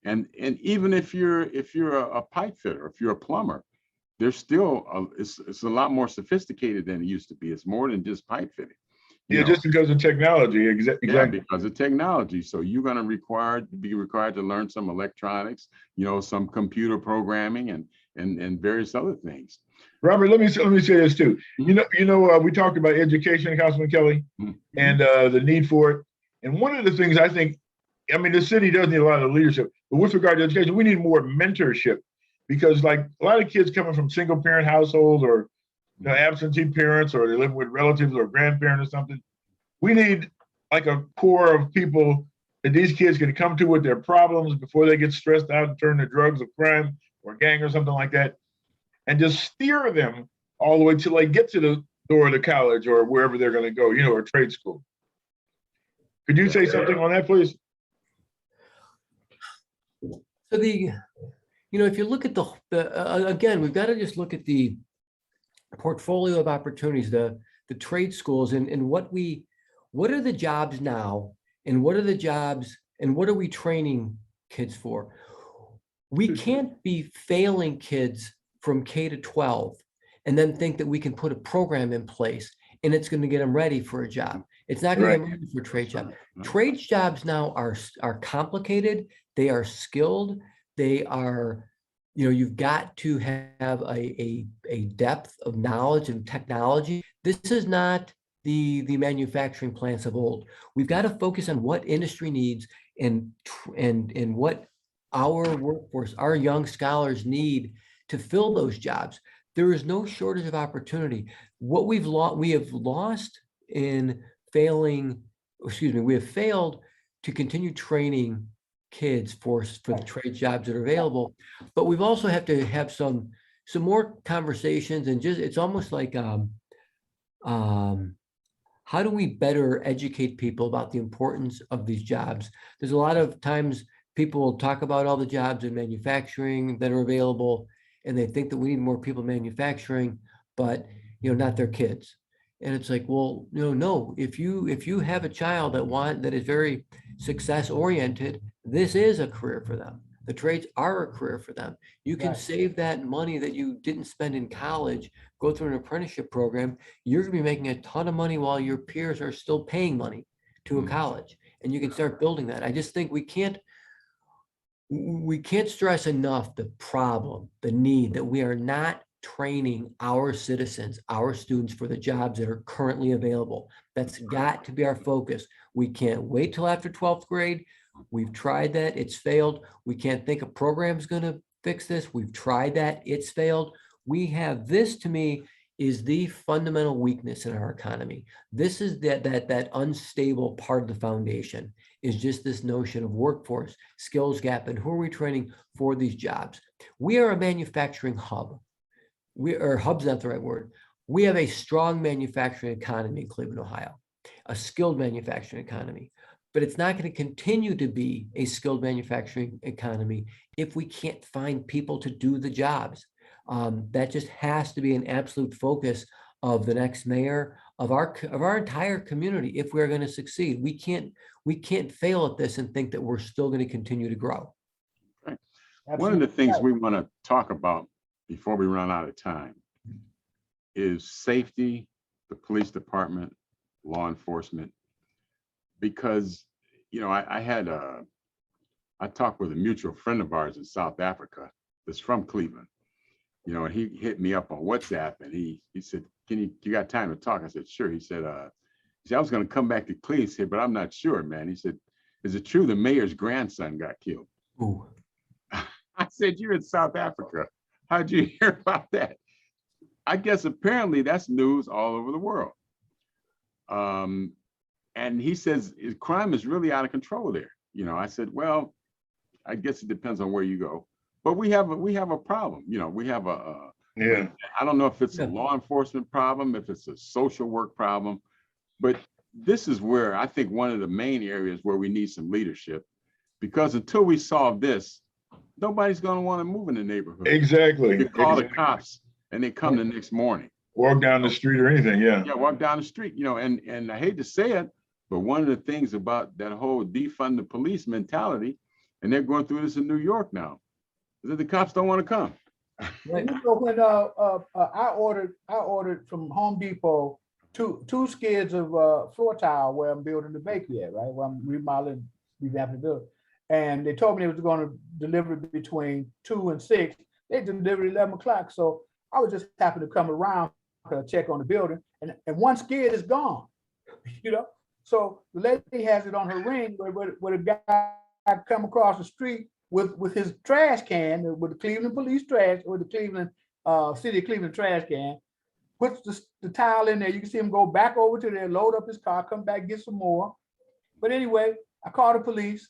And even if you're a pipe fitter, if you're a plumber, there's still, it's a lot more sophisticated than it used to be. It's more than just pipe fitting. Yeah, just because of technology. Exactly. Yeah, because of technology. So you're going to be required to learn some electronics, some computer programming and various other things. Robert, let me say this too. We talked about education, Councilman Kelley, and the need for it. And one of the things I think, the city does need a lot of leadership, but with regard to education, we need more mentorship, because like a lot of kids coming from single parent households or absentee parents, or they live with relatives or grandparents or something. We need like a core of people that these kids can come to with their problems before they get stressed out and turn to drugs or crime or gang or something like that, and just steer them all the way till they get to the door of the college or wherever they're going to go, or trade school. Could you say something on that, please? So if you look at again, we've got to just look at the portfolio of opportunities, the trade schools, and what are the jobs now, and what are the jobs, and what are we training kids for? We can't be failing kids from K to 12 and then think that we can put a program in place and it's going to get them ready for a job. It's not going to get them ready for a trade job. Trade jobs now are complicated. They are skilled. They are, you've got to have a depth of knowledge and technology. This is not the manufacturing plants of old. We've got to focus on what industry needs and what our workforce, our young scholars need to fill those jobs. There is no shortage of opportunity. What we have lost in failing, we have failed to continue training kids for the trade jobs that are available. But we've also have to have some more conversations, and it's almost like how do we better educate people about the importance of these jobs? There's a lot of times people will talk about all the jobs in manufacturing that are available, and they think that we need more people in manufacturing, but not their kids. And it's like, well, no. If you have a child that is very success oriented, this is a career for them. The trades are a career for them. You can save that money that you didn't spend in college, go through an apprenticeship program. You're going to be making a ton of money while your peers are still paying money to a college, and you can start building that. I just think we can't stress enough the problem, the need that we are not training our citizens, our students for the jobs that are currently available. That's got to be our focus. We can't wait till after 12th grade. We've tried that, it's failed. We can't think a program's going to fix this. We've tried that, it's failed. This to me is the fundamental weakness in our economy. This is that unstable part of the foundation, is just this notion of workforce, skills gap, and who are we training for these jobs? We are a manufacturing hub. Hub's not the right word. We have a strong manufacturing economy in Cleveland, Ohio, a skilled manufacturing economy. But it's not going to continue to be a skilled manufacturing economy if we can't find people to do the jobs. That just has to be an absolute focus of the next mayor, of our entire community, if we're going to succeed. We can't fail at this and think that we're still going to continue to grow. Right. One of the things we want to talk about before we run out of time is safety, the police department, law enforcement, because I talked with a mutual friend of ours in South Africa that's from Cleveland, and he hit me up on WhatsApp, and he said, you got time to talk? I said, sure. He said, I was going to come back to Cleveland. He said, but I'm not sure, man. He said, is it true the mayor's grandson got killed? Ooh. I said, you're in South Africa. How'd you hear about that? I guess apparently that's news all over the world. And he says crime is really out of control there. I said, well, I guess it depends on where you go, but we have a problem. We have I don't know if it's a law enforcement problem, if it's a social work problem, but this is where I think one of the main areas where we need some leadership, because until we solve this, nobody's going to want to move in the neighborhood. Exactly. You call the cops and they come the next morning. Walk down the street or anything, yeah. Yeah, walk down the street, and I hate to say it, but one of the things about that whole defund the police mentality, and they're going through this in New York now, is that the cops don't want to come. When I ordered from Home Depot two skids of floor tile where I'm building the bakery at, right? Where I'm remodeling, revamping the building. And they told me they was going to deliver between 2 and 6. They delivered 11 o'clock. So I was just happy to come around to check on the building, and one skid is gone, So the lady has it on her ring where the guy come across the street with his trash can, with the Cleveland police trash, or the Cleveland city of Cleveland trash can, puts the tile in there. You can see him go back over to there, load up his car, come back, get some more. But anyway, I called the police,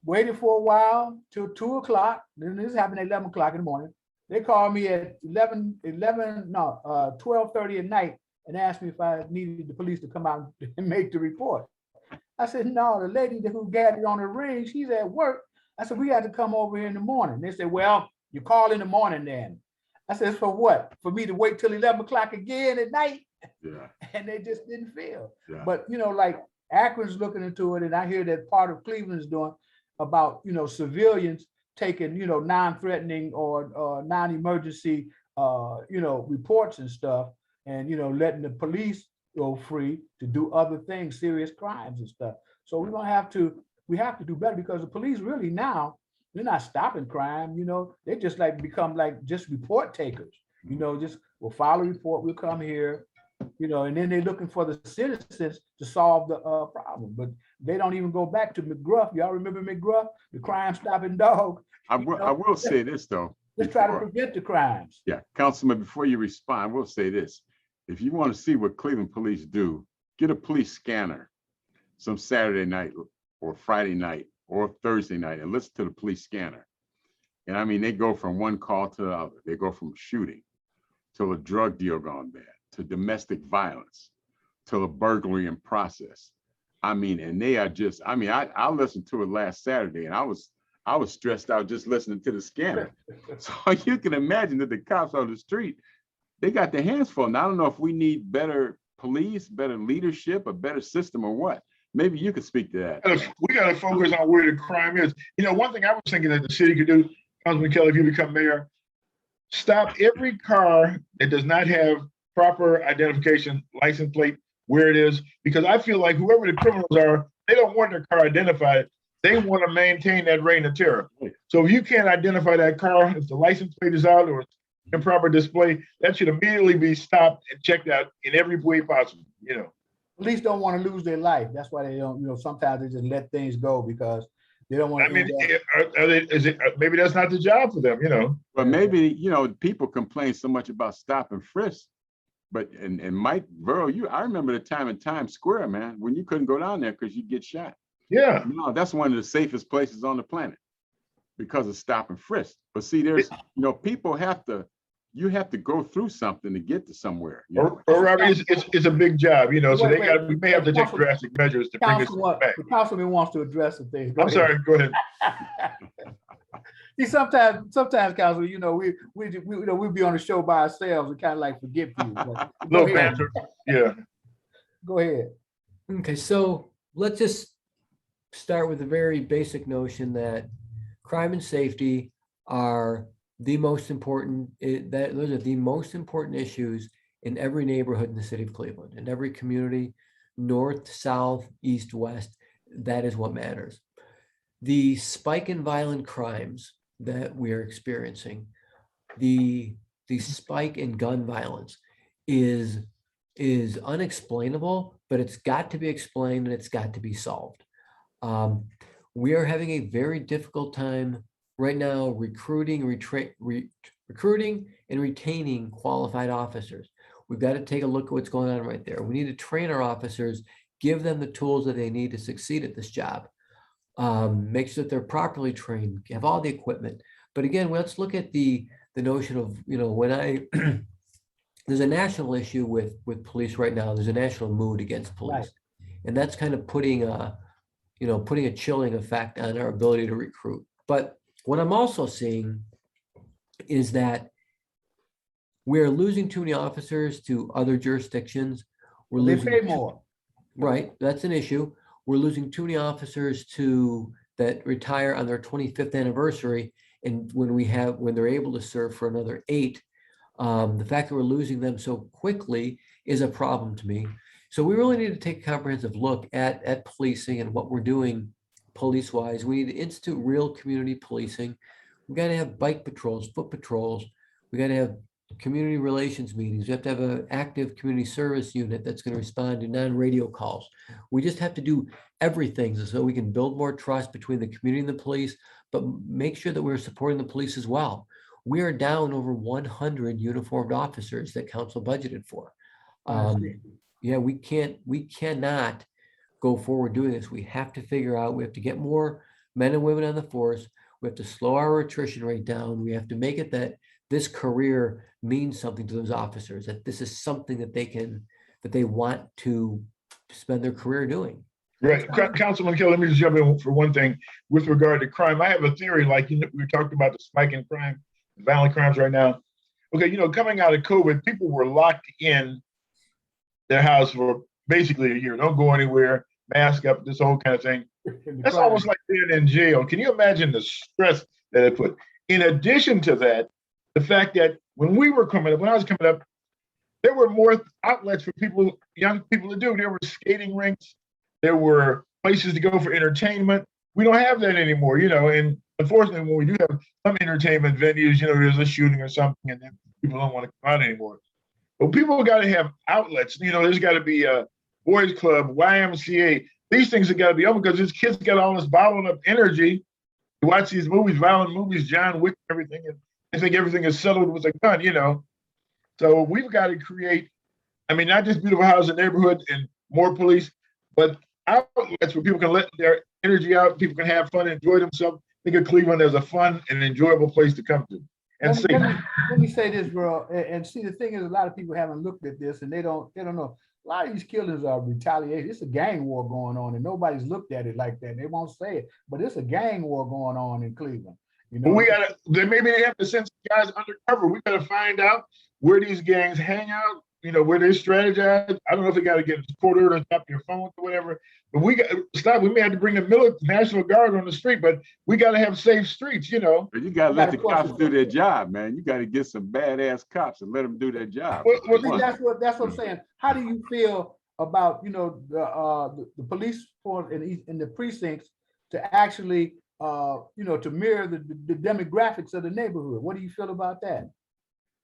waited for a while till 2 o'clock. Then this happened at 11 o'clock in the morning. They called me at 12:30 at night and asked me if I needed the police to come out and make the report. I said, no, the lady who got it on her ring, she's at work. I said, we got to come over here in the morning. They said, well, you call in the morning then. I said, for what? For me to wait till 11 o'clock again at night? Yeah. And they just didn't feel. Yeah. But, like Akron's looking into it, and I hear that part of Cleveland's doing about, civilians taking, non-threatening or non-emergency, reports and stuff, and, letting the police go free to do other things, serious crimes and stuff. So we have to do better, because the police really now, they're not stopping crime, they just become just report takers, just we'll file a report, we'll come here, and then they're looking for the citizens to solve the problem. But they don't even go back to McGruff. Y'all remember McGruff, the crime stopping dog? I will say this though. Let's try to prevent the crimes. Yeah, Councilman, before you respond, we'll say this. If you want to see what Cleveland police do, get a police scanner some Saturday night or Friday night or Thursday night and listen to the police scanner. And I mean, they go from one call to the other. They go from shooting to a drug deal gone bad, to domestic violence, to a burglary in process. I mean, and they are just, I listened to it last Saturday and I was stressed out just listening to the scanner. So you can imagine that the cops on the street, they got their hands full. And I don't know if we need better police, better leadership, a better system or what. Maybe you could speak to that. We got to focus on where the crime is. One thing I was thinking that the city could do, Councilman Kelley, if you become mayor, stop every car that does not have proper identification, license plate, where it is, because I feel like whoever the criminals are, they don't want their car identified. They want to maintain that reign of terror. So if you can't identify that car, if the license plate is out or it's improper display, that should immediately be stopped and checked out in every way possible, Police don't want to lose their life. That's why they don't, sometimes they just let things go because they don't want to. Maybe that's not the job for them, But maybe, people complain so much about stop and frisk. But and Mike Verl, I remember the time in Times Square, man, when you couldn't go down there because you'd get shot. Yeah. No, that's one of the safest places on the planet because of stop and frisk. But see, there's, people you have to go through something to get to somewhere. Or Robert, it's a big job, so we may have to take drastic measures to bring us back. The councilman wants to address the thing. I'm sorry, go ahead. See, sometimes, Councilman, we'll be on the show by ourselves and kind of forget people. Little banter, yeah. Go ahead. Okay, so let's just start with a very basic notion that crime and safety are the most important, those are the most important issues in every neighborhood in the city of Cleveland, in every community, north, south, east, west. That is what matters. The spike in violent crimes that we are experiencing, the spike in gun violence is unexplainable, but it's got to be explained and it's got to be solved. We are having a very difficult time right now recruiting and retaining qualified officers. We've got to take a look at what's going on right there. We need to train our officers, give them the tools that they need to succeed at this job. Make sure that they're properly trained, have all the equipment. But again, let's look at the notion of, when there's a national issue with police right now. There's a national mood against police. Right. And that's kind of putting a chilling effect on our ability to recruit. But what I'm also seeing is that we're losing too many officers to other jurisdictions. They pay more. Right, that's an issue. We're losing too many officers that retire on their 25th anniversary, and when they're able to serve for another 8, the fact that we're losing them so quickly is a problem to me. So we really need to take a comprehensive look at policing and what we're doing police-wise. We need to institute real community policing. We got to have bike patrols, foot patrols. We got to have community relations meetings. We have to have an active community service unit that's going to respond to non-radio calls. We just have to do everything so we can build more trust between the community and the police, but make sure that we're supporting the police as well. We are down over 100 uniformed officers that council budgeted for. Yeah, we cannot go forward doing this. We have to figure out, we have to get more men and women on the force. We have to slow our attrition rate down. We have to make it that this career means something to those officers, that this is something that they want to spend their career doing. Right. Councilman Kelley, let me just jump in for one thing with regard to crime. I have a theory, like we talked about the spike in crime, violent crimes right now. Okay, coming out of COVID, people were locked in their house for basically a year. Don't go anywhere, mask up, this whole kind of thing. That's almost like being in jail. Can you imagine the stress that it put? In addition to that, the fact that when I was coming up, there were more outlets for young people to do. There were skating rinks, there were places to go for entertainment. We don't have that anymore, and unfortunately, when we do have some entertainment venues, there's a shooting or something, and then people don't want to come out anymore. But people got to have outlets. There's got to be a boys club, YMCA. These things have got to be open because these kids got all this bottled up energy to watch these movies, violent movies, John Wick, everything, and I think everything is settled with a gun, So we've got to create, not just beautiful housing neighborhoods and more police, but outlets where people can let their energy out, people can have fun, enjoy themselves. Think of Cleveland as a fun and enjoyable place to come to. And let me say this, bro. And see, the thing is, a lot of people haven't looked at this, and they don't know. A lot of these killings are retaliation. It's a gang war going on, and nobody's looked at it like that. They won't say it, but it's a gang war going on in Cleveland. We gotta. Maybe they have to send some guys undercover. We gotta find out where these gangs hang out. Where they strategize. I don't know if they got to get a court order on top of your phone or whatever. But we got stop. We may have to bring the National Guard on the street, but we got to have safe streets. But you got to let the cops do their job, man. You got to get some badass cops and let them do their job. Well, that's what I'm saying. How do you feel about the police force in the precincts to actually to mirror the demographics of the neighborhood? What do you feel about that?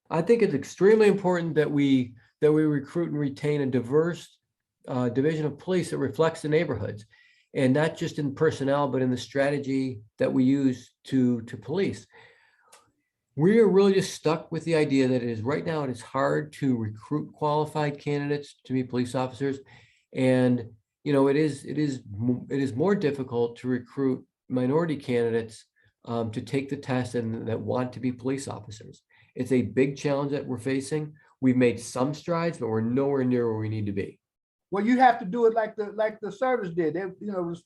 I think it's extremely important that we recruit and retain a diverse division of police that reflects the neighborhoods, and not just in personnel, but in the strategy that we use to police. We are really just stuck with the idea that right now it is hard to recruit qualified candidates to be police officers, and it is more difficult to recruit minority candidates to take the test and that want to be police officers. It's a big challenge that we're facing. We've made some strides, but we're nowhere near where we need to be. Well, you have to do it like the service did. They,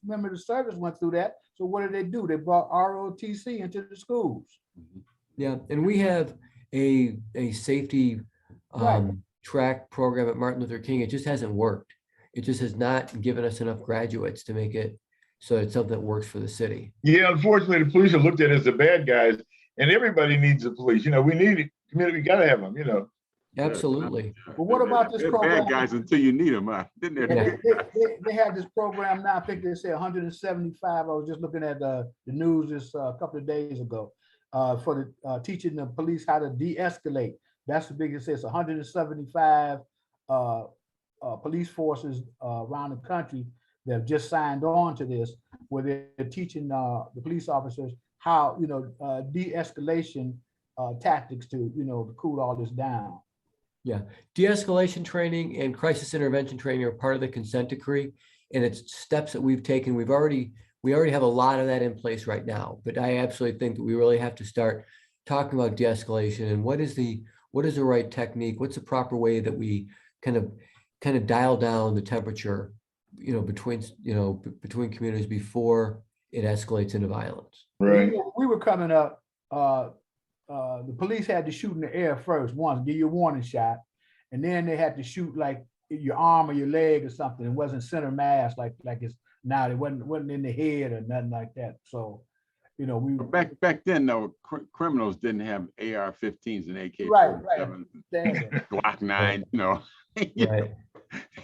remember the service went through that. So what did? They brought ROTC into the schools. Yeah, and we have a safety track program at Martin Luther King. It just hasn't worked. It just has not given us enough graduates to make it so it's something that works for the city. Yeah, unfortunately, the police are looked at as the bad guys, and everybody needs the police. We need community. We got to have them. Absolutely. But what about this program? Bad guys until you need them, huh? Didn't they? They had this program now. I think they said 175. I was just looking at the news this couple of days ago for the teaching the police how to de-escalate. That's the biggest. It's 175 police forces around the country that have just signed on to this, where they're teaching the police officers how de-escalation tactics to to cool all this down. Yeah, de-escalation training and crisis intervention training are part of the consent decree, and it's steps that we've taken. We already have a lot of that in place right now, but I absolutely think that we really have to start talking about de-escalation and what is the right technique, what's the proper way that we kind of dial down the temperature, between communities before it escalates into violence. Right. We were coming up. The police had to shoot in the air first once, give you a warning shot, and then they had to shoot like your arm or your leg or something. It wasn't center mass like it's now. It wasn't in the head or nothing like that. So, we back then though, criminals didn't have AR-15s and AK-47, right. Glock 9, Right.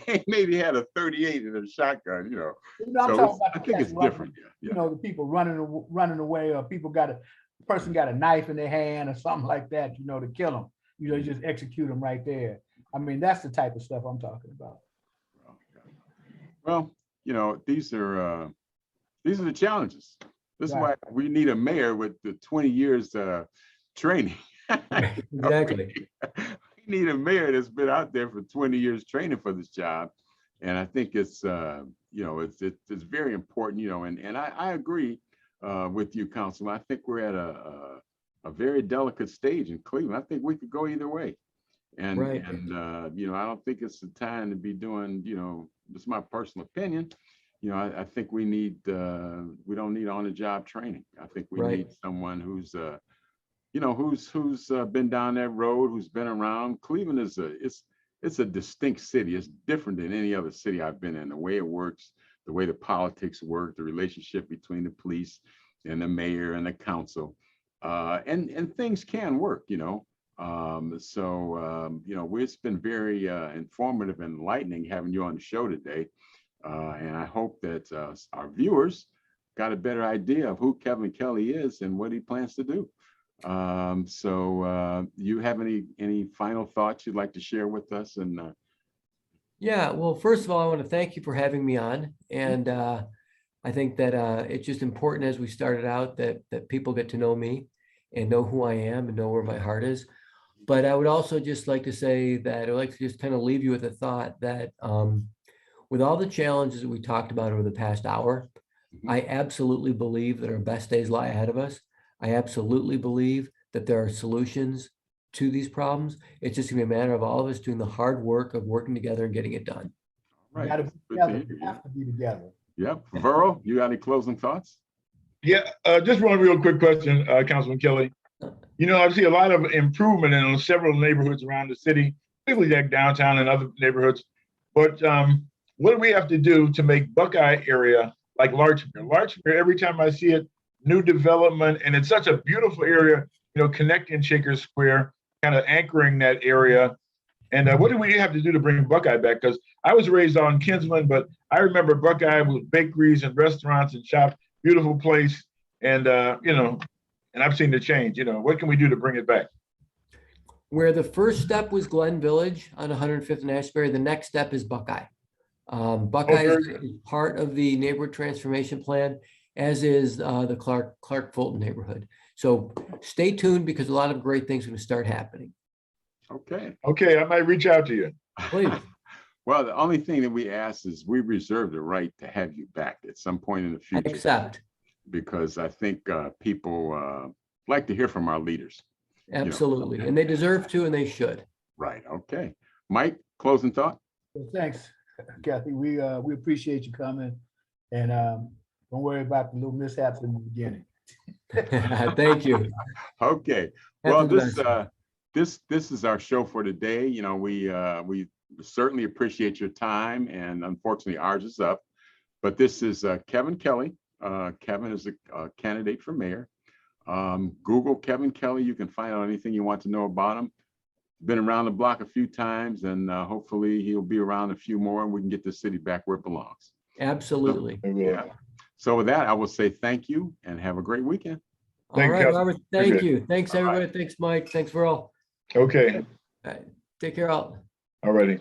They maybe had a 38 and a shotgun, I'm talking about I think it's different. The people running away, or person got a knife in their hand or something like that, to kill them. You just execute them right there. That's the type of stuff I'm talking about. Well, these are the challenges. This is why we need a mayor with the 20 years training. Exactly. We need a mayor that's been out there for 20 years training for this job, and I think it's it's very important. And I agree with you, Councilman. I think we're at a very delicate stage in Cleveland. I think we could go either way, and I don't think it's the time to be doing. This is my personal opinion. I think we need, we don't need on-the-job training. I think we Right. need someone who's, who's been down that road, who's been around. Cleveland is it's a distinct city. It's different than any other city I've been in. The way it works, the way the politics work, the relationship between the police and the mayor and the council, and things can work. It's been very informative and enlightening having you on the show today. And I hope that our viewers got a better idea of who Kevin Kelley is and what he plans to do. You have any final thoughts you'd like to share with us? And Yeah, well, first of all, I want to thank you for having me on. And I think that it's just important, as we started out, that people get to know me and know who I am and know where my heart is. But I would also just like to say that I'd like to just kind of leave you with a thought that with all the challenges that we talked about over the past hour, I absolutely believe that our best days lie ahead of us. I absolutely believe that there are solutions to these problems. It's just gonna be a matter of all of us doing the hard work of working together and getting it done. We right. gotta be Good to together. hear We you. have to be together. Yep. Verl, you got any closing thoughts? Yeah, just one real quick question, Councilman Kelley. I see a lot of improvement in several neighborhoods around the city, particularly like downtown and other neighborhoods. But what do we have to do to make Buckeye area like Larchmere? Larchmere, every time I see it, new development, and it's such a beautiful area, connecting Shaker Square, kind of anchoring that area. And what do we have to do to bring Buckeye back? Because I was raised on Kinsman, but I remember Buckeye with bakeries and restaurants and shops, beautiful place. And, and I've seen the change. What can we do to bring it back? Where the first step was Glen Village on 105th and Ashbury, the next step is Buckeye. Buckeye is part of the neighborhood transformation plan, as is the Clark Fulton neighborhood. So stay tuned, because a lot of great things are going to start happening. Okay. Okay, I might reach out to you. Please. Well, the only thing that we ask is we reserve the right to have you back at some point in the I future, accept. because I think people like to hear from our leaders. Absolutely. And they deserve to, and they should. Right. Okay. Mike, closing thought? Well, thanks, Kathy. We appreciate you coming, and don't worry about the little mishaps in the beginning. Thank you. Okay. Well, this is our show for today. We certainly appreciate your time, and unfortunately ours is up. But this is Kevin Kelley. Kevin is a candidate for mayor. Google Kevin Kelley. You can find out anything you want to know about him. Been around the block a few times, and hopefully he'll be around a few more, and we can get the city back where it belongs. Absolutely. Yeah. So with that, I will say thank you and have a great weekend. All right, Kevin. Robert. Thank Okay. you. Thanks, All right. everybody. Thanks, Mike. Thanks, Verl. Okay, All right. Take care, all. all righty.